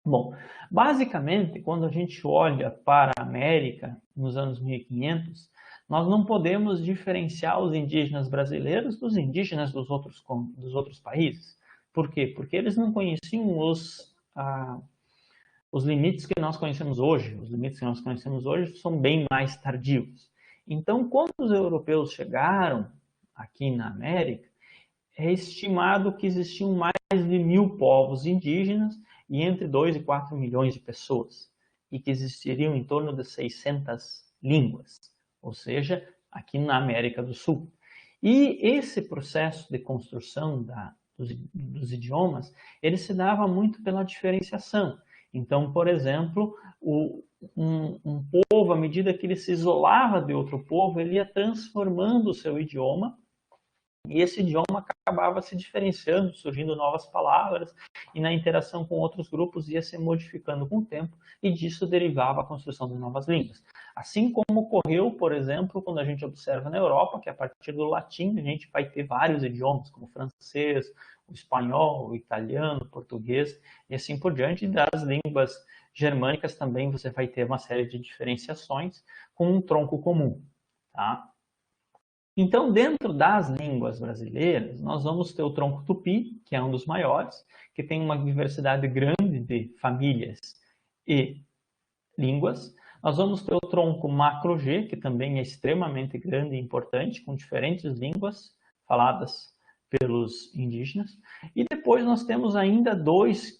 Bom, basicamente, quando a gente olha para a América nos anos 1500, nós não podemos diferenciar os indígenas brasileiros dos indígenas dos outros países. Por quê? Porque eles não conheciam os limites que nós conhecemos hoje. Os limites que nós conhecemos hoje são bem mais tardios. Então, quando os europeus chegaram aqui na América, é estimado que existiam mais de 1.000 povos indígenas e entre 2 e 4 milhões de pessoas, e que existiriam em torno de 600 línguas, ou seja, aqui na América do Sul. E esse processo de construção dos idiomas, ele se dava muito pela diferenciação. Então, por exemplo, um povo, à medida que ele se isolava de outro povo, ele ia transformando o seu idioma, e esse idioma acabava se diferenciando, surgindo novas palavras, e na interação com outros grupos ia se modificando com o tempo, e disso derivava a construção de novas línguas. Assim como ocorreu, por exemplo, quando a gente observa na Europa, que a partir do latim a gente vai ter vários idiomas, como o francês, o espanhol, o italiano, o português, e assim por diante. E das línguas germânicas também você vai ter uma série de diferenciações com um tronco comum, tá? Então, dentro das línguas brasileiras, nós vamos ter o tronco tupi, que é um dos maiores, que tem uma diversidade grande de famílias e línguas. Nós vamos ter o tronco macro-G, que também é extremamente grande e importante, com diferentes línguas faladas pelos indígenas. E depois nós temos ainda dois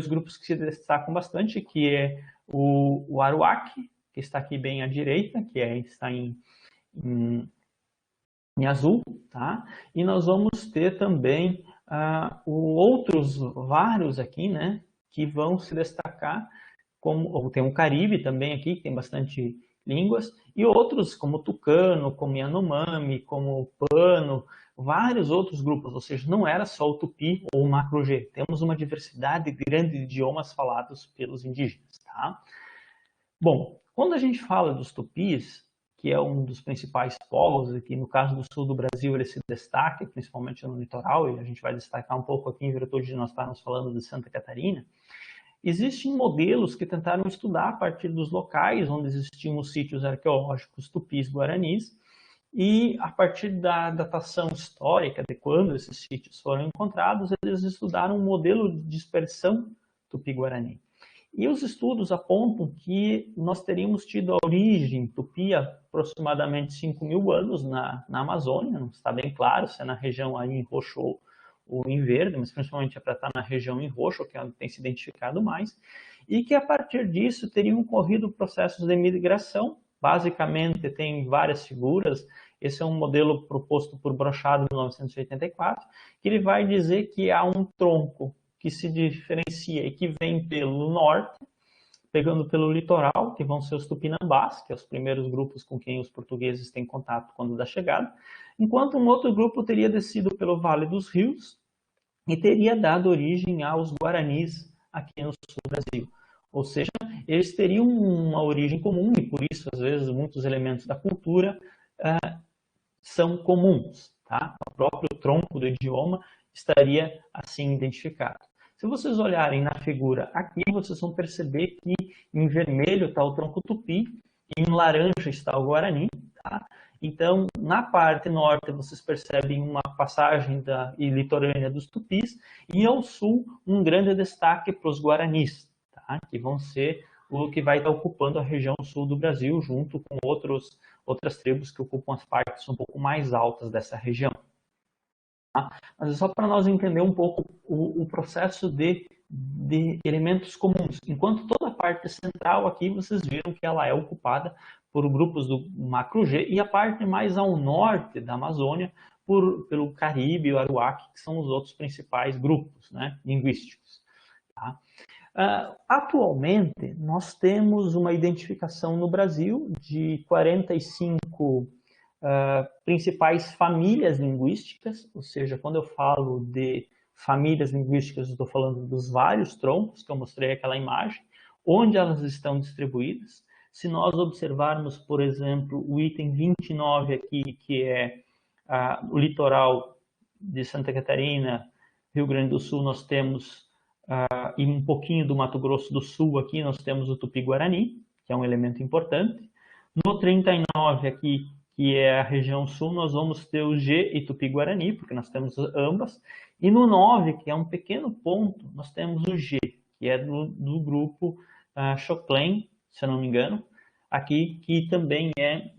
grupos que se destacam bastante, que é o Aruac, que está aqui bem à direita, está em azul, tá? E nós vamos ter também outros vários aqui, né, que vão se destacar, como tem o Caribe também aqui, que tem bastante línguas, e outros como Tucano, como Yanomami, como Pano, vários outros grupos, ou seja, não era só o Tupi ou o Macro-G, temos uma diversidade grande de idiomas falados pelos indígenas, tá? Bom, quando a gente fala dos tupis, que é um dos principais povos, aqui no caso do sul do Brasil ele se destaca, principalmente no litoral, e a gente vai destacar um pouco aqui em virtude de nós estarmos falando de Santa Catarina, existem modelos que tentaram estudar a partir dos locais onde existiam os sítios arqueológicos tupis guaranis, e a partir da datação histórica de quando esses sítios foram encontrados, eles estudaram um modelo de dispersão tupi-guarani. E os estudos apontam que nós teríamos tido a origem tupi há aproximadamente 5.000 anos na Amazônia, não está bem claro se é na região aí em roxo ou em verde, mas principalmente é para estar na região em roxo, que é onde tem se identificado mais, e que a partir disso teriam ocorrido processos de migração. Basicamente tem várias figuras, esse é um modelo proposto por Brochado em 1984, que ele vai dizer que há um tronco que se diferencia e que vem pelo norte, pegando pelo litoral, que vão ser os tupinambás, que são os primeiros grupos com quem os portugueses têm contato quando da chegada, enquanto um outro grupo teria descido pelo Vale dos Rios e teria dado origem aos guaranis aqui no sul do Brasil. Ou seja, eles teriam uma origem comum e por isso, às vezes, muitos elementos da cultura são comuns, tá? O próprio tronco do idioma estaria assim identificado. Se vocês olharem na figura aqui, vocês vão perceber que em vermelho está o tronco tupi e em laranja está o guarani, tá? Então, na parte norte, vocês percebem uma passagem litorânea dos tupis e ao sul, um grande destaque para os guaranis, tá? Que vão ser o que vai estar ocupando a região sul do Brasil, junto com outras tribos que ocupam as partes um pouco mais altas dessa região. Tá? Mas é só para nós entender um pouco o processo de elementos comuns. Enquanto toda a parte central aqui, vocês viram que ela é ocupada por grupos do Macro-G, e a parte mais ao norte da Amazônia pelo Caribe e o Aruac, que são os outros principais grupos, né, linguísticos. Tá? Atualmente, nós temos uma identificação no Brasil de 45 principais famílias linguísticas, ou seja, quando eu falo de famílias linguísticas, eu estou falando dos vários troncos que eu mostrei aquela imagem, onde elas estão distribuídas. Se nós observarmos, por exemplo, o item 29 aqui, que é o litoral de Santa Catarina, Rio Grande do Sul, nós temos e um pouquinho do Mato Grosso do Sul aqui nós temos o Tupi-Guarani, que é um elemento importante. No 39 aqui, que é a região sul, nós vamos ter o G e Tupi-Guarani, porque nós temos ambas. E no 9, que é um pequeno ponto, nós temos o G, que é do grupo Choclen, se eu não me engano, aqui, que também é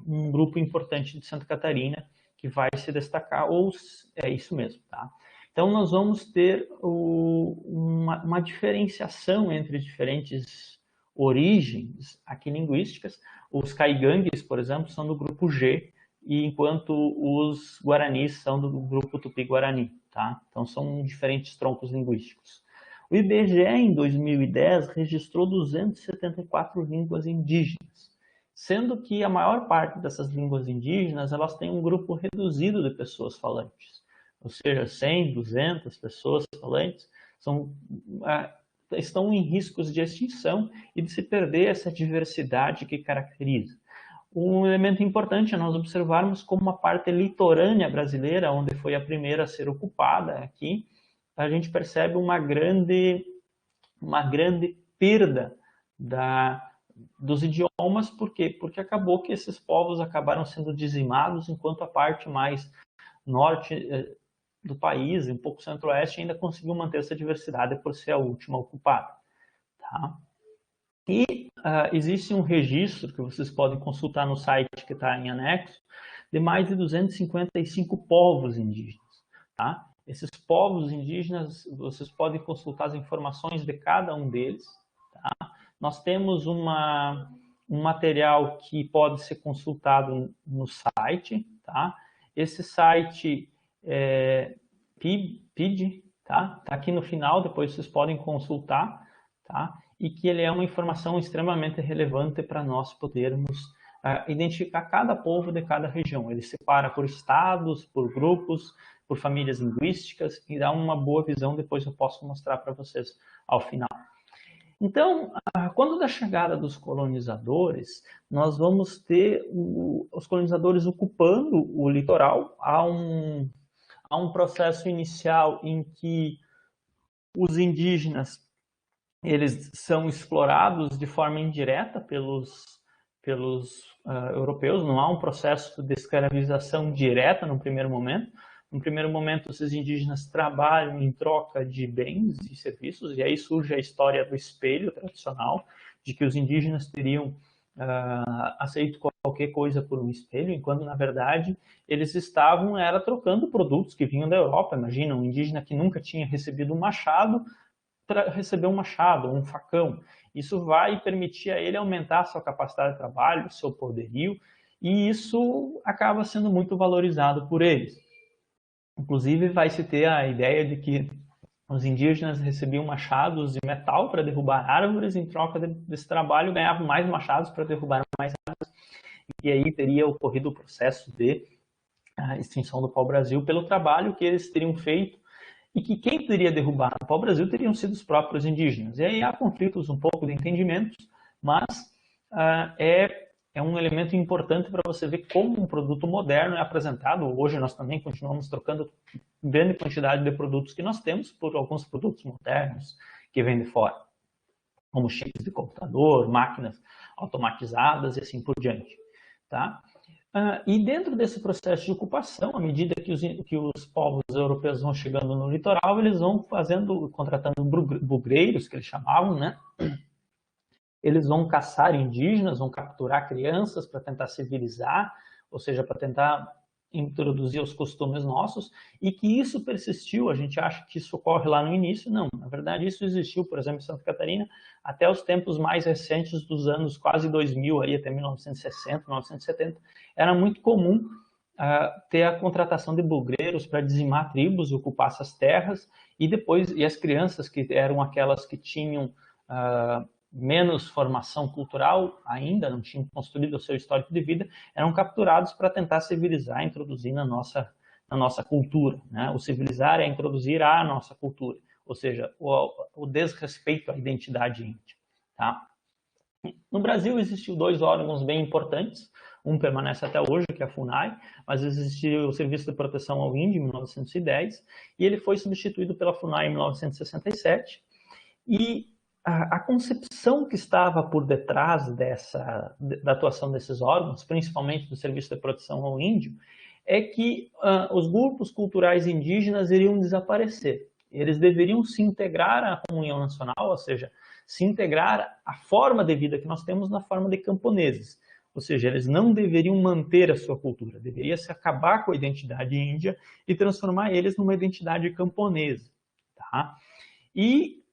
um grupo importante de Santa Catarina, que vai se destacar, ou é isso mesmo, tá? Então, nós vamos ter uma diferenciação entre diferentes origens aqui linguísticas. Os caigangues, por exemplo, são do grupo G, e enquanto os guaranis são do grupo tupi-guarani, tá? Então, são diferentes troncos linguísticos. O IBGE, em 2010, registrou 274 línguas indígenas, sendo que a maior parte dessas línguas indígenas, elas têm um grupo reduzido de pessoas falantes, ou seja, 100, 200 pessoas falantes estão em riscos de extinção e de se perder essa diversidade que caracteriza. Um elemento importante é nós observarmos como a parte litorânea brasileira, onde foi a primeira a ser ocupada aqui, a gente percebe uma grande perda dos idiomas. Por quê? Porque acabou que esses povos acabaram sendo dizimados, enquanto a parte mais norte do país, um pouco centro-oeste, ainda conseguiu manter essa diversidade por ser a última ocupada. Tá? E existe um registro que vocês podem consultar no site que está em anexo, de mais de 255 povos indígenas. Tá? Esses povos indígenas, vocês podem consultar as informações de cada um deles. Tá? Nós temos um material que pode ser consultado no site. Tá? Esse site é PID, tá? Tá aqui no final, depois vocês podem consultar, tá? E que ele é uma informação extremamente relevante para nós podermos identificar cada povo de cada região. Ele separa por estados, por grupos, por famílias linguísticas e dá uma boa visão, depois eu posso mostrar para vocês ao final. Então, quando da chegada dos colonizadores, nós vamos ter os colonizadores ocupando o litoral. Há um processo inicial em que os indígenas eles são explorados de forma indireta pelos europeus. Não há um processo de escravização direta no primeiro momento. No primeiro momento, esses indígenas trabalham em troca de bens e serviços, e aí surge a história do espelho tradicional, de que os indígenas teriam aceito qualquer coisa por um espelho, enquanto, na verdade, eles estavam trocando produtos que vinham da Europa. Imagina, um indígena que nunca tinha recebido um machado, receber um machado, um facão. Isso vai permitir a ele aumentar a sua capacidade de trabalho, seu poderio, e isso acaba sendo muito valorizado por eles. Inclusive, vai se ter a ideia de que os indígenas recebiam machados de metal para derrubar árvores, em troca desse trabalho ganhavam mais machados para derrubar mais árvores, e aí teria ocorrido o processo de extinção do pau-brasil pelo trabalho que eles teriam feito, e que quem teria derrubado o pau-brasil teriam sido os próprios indígenas. E aí há conflitos um pouco de entendimentos, mas é um elemento importante para você ver como um produto moderno é apresentado. Hoje nós também continuamos trocando grande quantidade de produtos que nós temos por alguns produtos modernos que vêm de fora, como chips de computador, máquinas automatizadas e assim por diante. Tá? E dentro desse processo de ocupação, à medida que os povos europeus vão chegando no litoral, eles vão contratando bugreiros, que eles chamavam, né? Eles vão caçar indígenas, vão capturar crianças para tentar civilizar, ou seja, para tentar introduzir os costumes nossos, e que isso persistiu. A gente acha que isso ocorre lá no início. Não, na verdade isso existiu, por exemplo, em Santa Catarina, até os tempos mais recentes dos anos quase 2000, aí, até 1960, 1970, era muito comum ter a contratação de bugreiros para dizimar tribos, ocupar essas terras, e as crianças, que eram aquelas que tinham menos formação cultural ainda, não tinham construído o seu histórico de vida, eram capturados para tentar civilizar, introduzir na nossa cultura. Né? O civilizar é introduzir a nossa cultura, ou seja, o desrespeito à identidade índia. Tá? No Brasil existiu 2 órgãos bem importantes. Um permanece até hoje, que é a FUNAI, mas existiu o Serviço de Proteção ao Índio, em 1910, e ele foi substituído pela FUNAI em 1967. E a concepção que estava por detrás da atuação desses órgãos, principalmente do Serviço de Proteção ao Índio, é que os grupos culturais indígenas iriam desaparecer. Eles deveriam se integrar à comunhão nacional, ou seja, se integrar à forma de vida que nós temos na forma de camponeses. Ou seja, eles não deveriam manter a sua cultura, deveria se acabar com a identidade índia e transformar eles numa identidade camponesa. Tá? E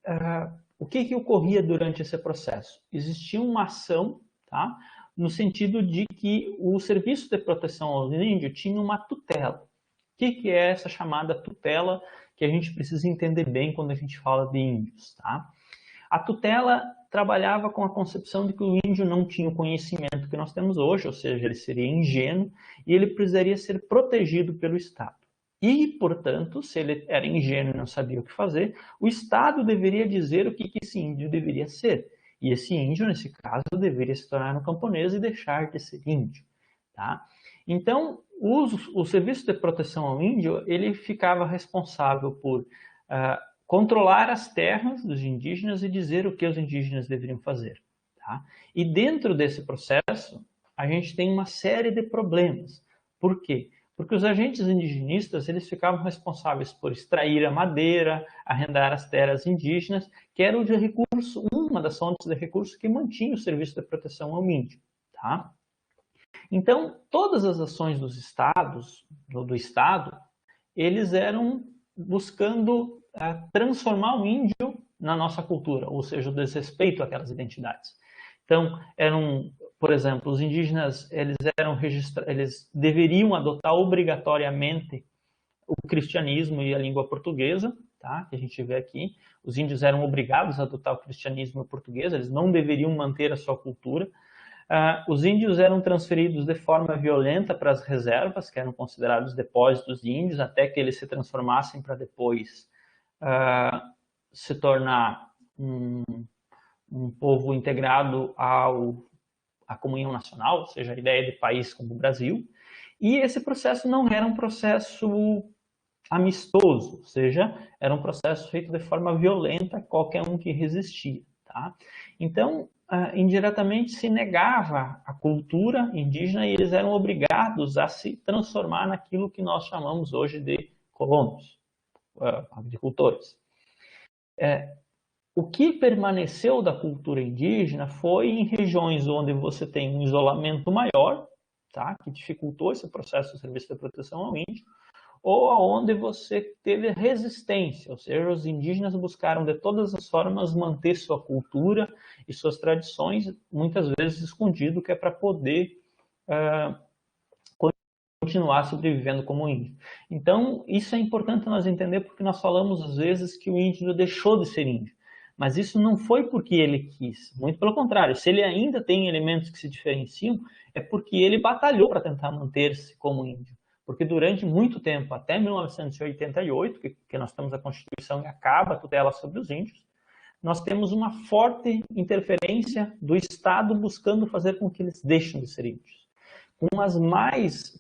o que ocorria durante esse processo? Existia uma ação, tá? No sentido de que o Serviço de Proteção ao Índio tinha uma tutela. O que é essa chamada tutela que a gente precisa entender bem quando a gente fala de índios? Tá? A tutela trabalhava com a concepção de que o índio não tinha o conhecimento que nós temos hoje, ou seja, ele seria ingênuo e ele precisaria ser protegido pelo Estado. E, portanto, se ele era ingênuo e não sabia o que fazer, o Estado deveria dizer o que esse índio deveria ser. E esse índio, nesse caso, deveria se tornar um camponês e deixar de ser índio. Tá? Então, o Serviço de Proteção ao Índio, ele ficava responsável por controlar as terras dos indígenas e dizer o que os indígenas deveriam fazer. Tá? E dentro desse processo, a gente tem uma série de problemas. Por quê? Porque os agentes indigenistas, eles ficavam responsáveis por extrair a madeira, arrendar as terras indígenas, que era o de recurso, uma das fontes de recurso que mantinha o Serviço de Proteção ao Índio. Tá? Então, todas as ações dos estados, do Estado, eles eram buscando transformar o índio na nossa cultura, ou seja, o desrespeito àquelas identidades. Então, por exemplo, os indígenas, eles deveriam adotar obrigatoriamente o cristianismo e a língua portuguesa, tá? Que a gente vê aqui. Os índios eram obrigados a adotar o cristianismo e o português, eles não deveriam manter a sua cultura. Os índios eram transferidos de forma violenta para as reservas, que eram considerados depósitos de índios, até que eles se transformassem para depois se tornar um povo integrado à comunhão nacional, ou seja, a ideia de país como o Brasil. E esse processo não era um processo amistoso, ou seja, era um processo feito de forma violenta a qualquer um que resistia. Tá? Então, indiretamente se negava a cultura indígena e eles eram obrigados a se transformar naquilo que nós chamamos hoje de colonos, agricultores. O que permaneceu da cultura indígena foi em regiões onde você tem um isolamento maior, tá? Que dificultou esse processo do Serviço de Proteção ao Índio, ou onde você teve resistência, ou seja, os indígenas buscaram de todas as formas manter sua cultura e suas tradições, muitas vezes escondido, que é para poder continuar sobrevivendo como índio. Então, isso é importante nós entender, porque nós falamos às vezes que o índio deixou de ser índio. Mas isso não foi porque ele quis, muito pelo contrário. Se ele ainda tem elementos que se diferenciam, é porque ele batalhou para tentar manter-se como índio. Porque durante muito tempo, até 1988, que nós temos a Constituição que acaba a tutela sobre os índios, nós temos uma forte interferência do Estado buscando fazer com que eles deixem de ser índios.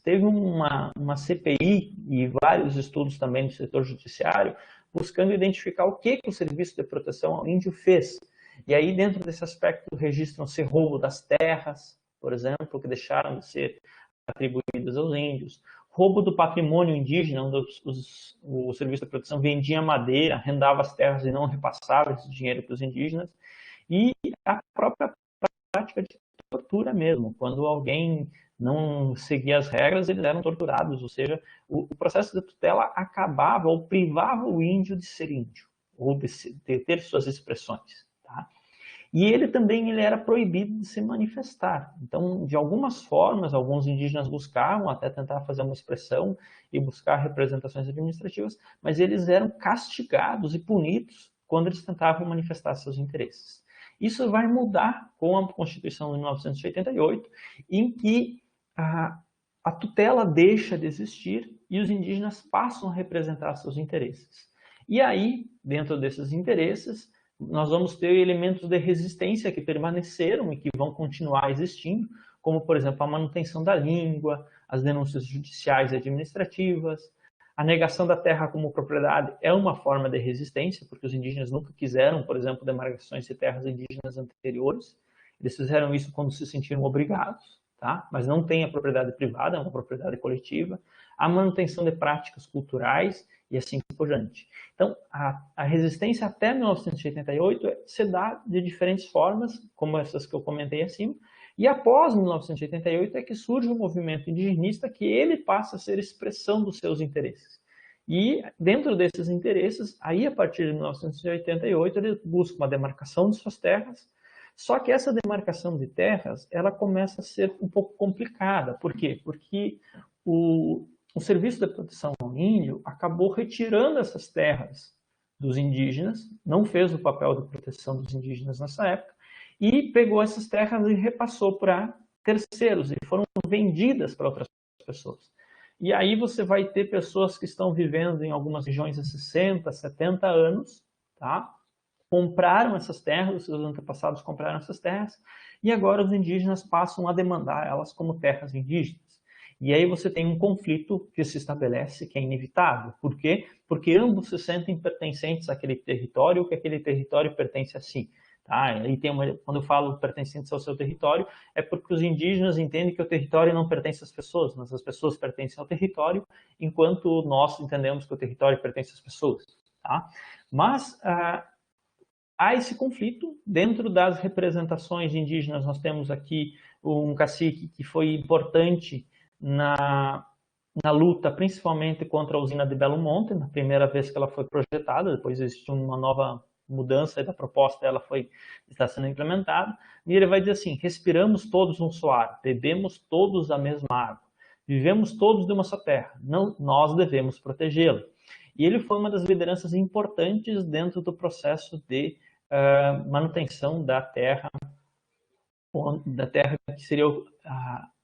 Teve uma CPI e vários estudos também do setor judiciário buscando identificar o que o Serviço de Proteção ao Índio fez. E aí, dentro desse aspecto, registram-se roubo das terras, por exemplo, que deixaram de ser atribuídas aos índios, roubo do patrimônio indígena, onde o Serviço de Proteção vendia madeira, arrendava as terras e não repassava esse dinheiro para os indígenas, e a própria prática de tortura mesmo, quando alguém não seguia as regras, eles eram torturados, ou seja, o processo de tutela acabava ou privava o índio de ser índio, ou de ter suas expressões. Tá? E ele era proibido de se manifestar. Então, de algumas formas, alguns indígenas buscavam até tentar fazer uma expressão e buscar representações administrativas, mas eles eram castigados e punidos quando eles tentavam manifestar seus interesses. Isso vai mudar com a Constituição de 1988, em que a tutela deixa de existir e os indígenas passam a representar seus interesses. E aí, dentro desses interesses, nós vamos ter elementos de resistência que permaneceram e que vão continuar existindo, como, por exemplo, a manutenção da língua, as denúncias judiciais e administrativas. A negação da terra como propriedade é uma forma de resistência, porque os indígenas nunca quiseram, por exemplo, demarcações de terras indígenas anteriores. Eles fizeram isso quando se sentiram obrigados, tá? Mas não tem a propriedade privada, é uma propriedade coletiva. A manutenção de práticas culturais e assim por diante. Então, a resistência até 1988 se dá de diferentes formas, como essas que eu comentei acima, e após 1988 é que surge o movimento indigenista, que ele passa a ser expressão dos seus interesses. E dentro desses interesses, aí a partir de 1988, ele busca uma demarcação de suas terras, só que essa demarcação de terras, ela começa a ser um pouco complicada. Por quê? Porque o Serviço de Proteção ao Índio acabou retirando essas terras dos indígenas, não fez o papel de proteção dos indígenas nessa época, e pegou essas terras e repassou para terceiros, e foram vendidas para outras pessoas. E aí você vai ter pessoas que estão vivendo em algumas regiões há 60, 70 anos, tá? Compraram essas terras, os seus antepassados compraram essas terras, e agora os indígenas passam a demandar elas como terras indígenas. E aí você tem um conflito que se estabelece, que é inevitável. Por quê? Porque ambos se sentem pertencentes àquele território, que aquele território pertence a si. Tá? E tem quando eu falo pertencentes ao seu território, é porque os indígenas entendem que o território não pertence às pessoas, mas as pessoas pertencem ao território, enquanto nós entendemos que o território pertence às pessoas. Tá? Mas há esse conflito dentro das representações indígenas. Nós temos aqui um cacique que foi importante na luta, principalmente contra a usina de Belo Monte, na primeira vez que ela foi projetada, depois existiu uma nova mudança da proposta, ela está sendo implementada, e ele vai dizer assim: respiramos todos um só ar, bebemos todos a mesma água, vivemos todos de uma só terra, não, nós devemos protegê-la. E ele foi uma das lideranças importantes dentro do processo de manutenção da terra que seria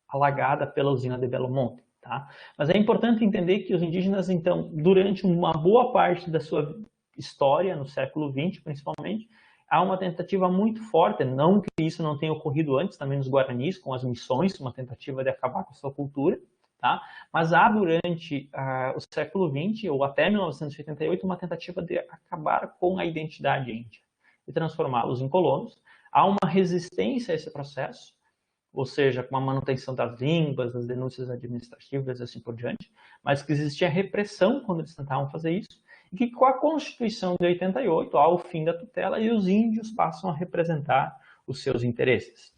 alagada pela usina de Belo Monte. Tá? Mas é importante entender que os indígenas, então, durante uma boa parte da sua história, no século XX principalmente, há uma tentativa muito forte, não que isso não tenha ocorrido antes, também nos Guaranis, com as missões, uma tentativa de acabar com a sua cultura, tá? Mas há durante o século XX, ou até 1988, uma tentativa de acabar com a identidade índia e transformá-los em colonos. Há uma resistência a esse processo, ou seja, com a manutenção das línguas, das denúncias administrativas e assim por diante, mas que existia repressão quando eles tentavam fazer isso, e que com a Constituição de 88 há o fim da tutela e os índios passam a representar os seus interesses.